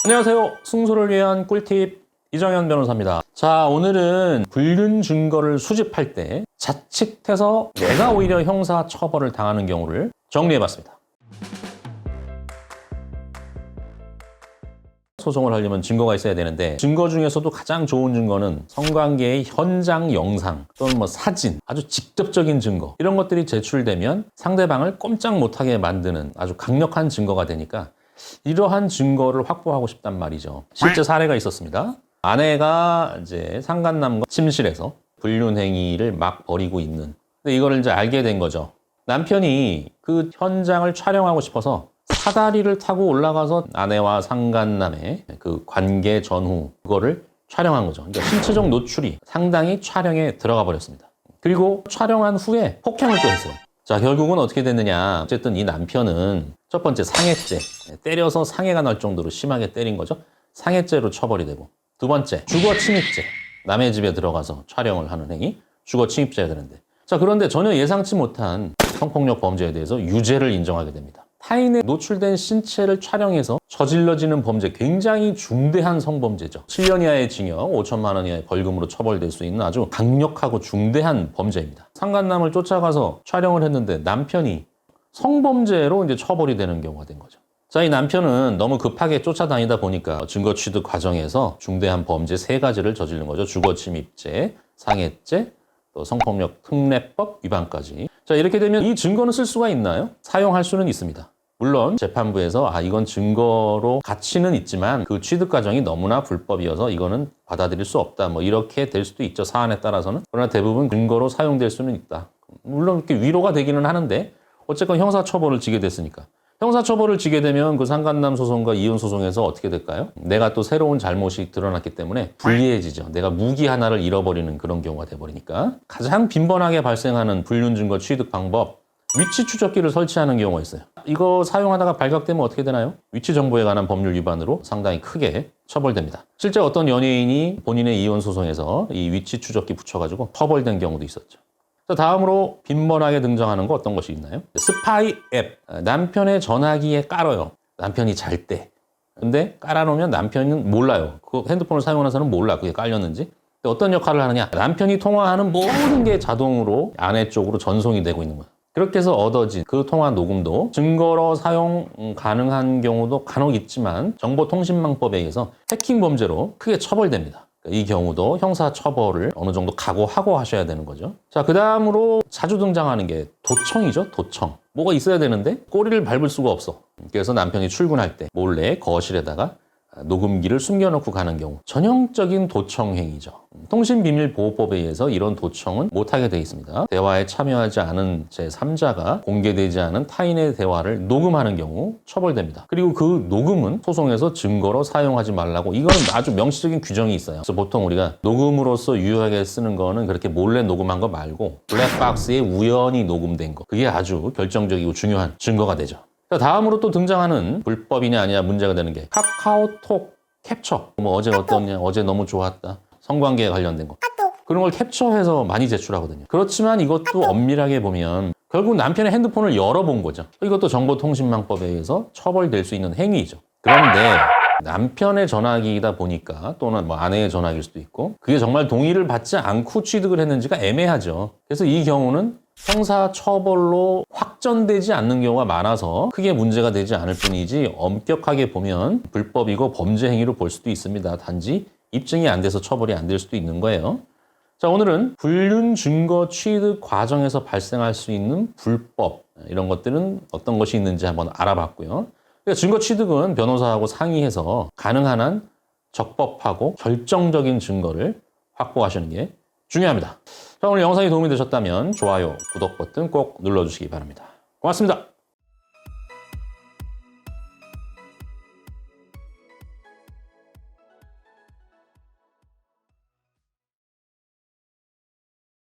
안녕하세요. 승소를 위한 꿀팁 이정현 변호사입니다. 자, 오늘은 불륜 증거를 수집할 때 자칫해서 내가 오히려 형사 처벌을 당하는 경우를 정리해봤습니다. 소송을 하려면 증거가 있어야 되는데 증거 중에서도 가장 좋은 증거는 성관계의 현장 영상 또는 사진, 아주 직접적인 증거, 이런 것들이 제출되면 상대방을 꼼짝 못하게 만드는 아주 강력한 증거가 되니까 이러한 증거를 확보하고 싶단 말이죠. 실제 사례가 있었습니다. 아내가 이제 상간남과 침실에서 불륜 행위를 막 벌이고 있는, 근데 이거를 이제 알게 된 거죠. 남편이 그 현장을 촬영하고 싶어서 사다리를 타고 올라가서 아내와 상간남의 그 관계 전후 그거를 촬영한 거죠. 그러니까 신체적 노출이 상당히 촬영에 들어가 버렸습니다. 그리고 촬영한 후에 폭행을 또 했어요. 자, 결국은 어떻게 됐느냐. 어쨌든 이 남편은 첫 번째 상해죄, 때려서 상해가 날 정도로 심하게 때린 거죠. 상해죄로 처벌이 되고, 두 번째 주거 침입죄, 남의 집에 들어가서 촬영을 하는 행위, 주거 침입죄가 되는데, 자, 그런데 전혀 예상치 못한 성폭력 범죄에 대해서 유죄를 인정하게 됩니다. 타인의 노출된 신체를 촬영해서 저질러지는 범죄, 굉장히 중대한 성범죄죠. 7년 이하의 징역, 5천만 원 이하의 벌금으로 처벌될 수 있는 아주 강력하고 중대한 범죄입니다. 상간남을 쫓아가서 촬영을 했는데 남편이 성범죄로 이제 처벌이 되는 경우가 된 거죠. 자, 이 남편은 너무 급하게 쫓아다니다 보니까 증거 취득 과정에서 중대한 범죄 3가지를 저지른 거죠. 주거 침입죄, 상해죄, 또 성폭력 특례법 위반까지. 자, 이렇게 되면 이 증거는 쓸 수가 있나요? 사용할 수는 있습니다. 물론 재판부에서 이건 증거로 가치는 있지만 그 취득 과정이 너무나 불법이어서 이거는 받아들일 수 없다, 이렇게 될 수도 있죠, 사안에 따라서는. 그러나 대부분 증거로 사용될 수는 있다. 물론 이렇게 위로가 되기는 하는데 어쨌건 형사처벌을 지게 됐으니까. 형사처벌을 지게 되면 그 상간남 소송과 이혼 소송에서 어떻게 될까요? 내가 또 새로운 잘못이 드러났기 때문에 불리해지죠. 내가 무기 하나를 잃어버리는 그런 경우가 돼버리니까. 가장 빈번하게 발생하는 불륜 증거 취득 방법, 위치 추적기를 설치하는 경우가 있어요. 이거 사용하다가 발각되면 어떻게 되나요? 위치 정보에 관한 법률 위반으로 상당히 크게 처벌됩니다. 실제 어떤 연예인이 본인의 이혼 소송에서 이 위치 추적기 붙여가지고 처벌된 경우도 있었죠. 자, 다음으로 빈번하게 등장하는 거 어떤 것이 있나요? 스파이 앱. 남편의 전화기에 깔아요. 남편이 잘 때. 근데 깔아놓으면 남편은 몰라요. 그 핸드폰을 사용하는 몰라, 그게 깔렸는지. 어떤 역할을 하느냐? 남편이 통화하는 모든 게 자동으로 아내 쪽으로 전송이 되고 있는 거예요. 그렇게 해서 얻어진 그 통화 녹음도 증거로 사용 가능한 경우도 간혹 있지만 정보통신망법에 의해서 해킹 범죄로 크게 처벌됩니다. 이 경우도 형사처벌을 어느 정도 각오하고 하셔야 되는 거죠. 자, 그 다음으로 자주 등장하는 게 도청이죠. 도청. 뭐가 있어야 되는데 꼬리를 밟을 수가 없어. 그래서 남편이 출근할 때 몰래 거실에다가 녹음기를 숨겨놓고 가는 경우, 전형적인 도청 행위죠. 통신비밀보호법에 의해서 이런 도청은 못하게 되어 있습니다. 대화에 참여하지 않은 제3자가 공개되지 않은 타인의 대화를 녹음하는 경우 처벌됩니다. 그리고 그 녹음은 소송에서 증거로 사용하지 말라고, 이거는 아주 명시적인 규정이 있어요. 그래서 보통 우리가 녹음으로서 유효하게 쓰는 거는 그렇게 몰래 녹음한 거 말고 블랙박스에 우연히 녹음된 거, 그게 아주 결정적이고 중요한 증거가 되죠. 자, 다음으로 또 등장하는 불법이냐 아니냐 문제가 되는 게 카카오톡 캡처. 어제 어떠냐, 어제 너무 좋았다, 성관계에 관련된 거, 그런 걸 캡처해서 많이 제출하거든요. 그렇지만 이것도 엄밀하게 보면 결국 남편의 핸드폰을 열어본 거죠. 이것도 정보통신망법에 의해서 처벌될 수 있는 행위죠. 그런데 남편의 전화기이다 보니까, 또는 아내의 전화기일 수도 있고, 그게 정말 동의를 받지 않고 취득을 했는지가 애매하죠. 그래서 이 경우는 형사처벌로 확전되지 않는 경우가 많아서 크게 문제가 되지 않을 뿐이지, 엄격하게 보면 불법이고 범죄 행위로 볼 수도 있습니다. 단지 입증이 안 돼서 처벌이 안 될 수도 있는 거예요. 자, 오늘은 불륜 증거 취득 과정에서 발생할 수 있는 불법, 이런 것들은 어떤 것이 있는지 한번 알아봤고요. 그러니까 증거 취득은 변호사하고 상의해서 가능한 한 적법하고 결정적인 증거를 확보하시는 게 중요합니다. 자, 오늘 영상이 도움이 되셨다면 좋아요, 구독 버튼 꼭 눌러주시기 바랍니다. 고맙습니다.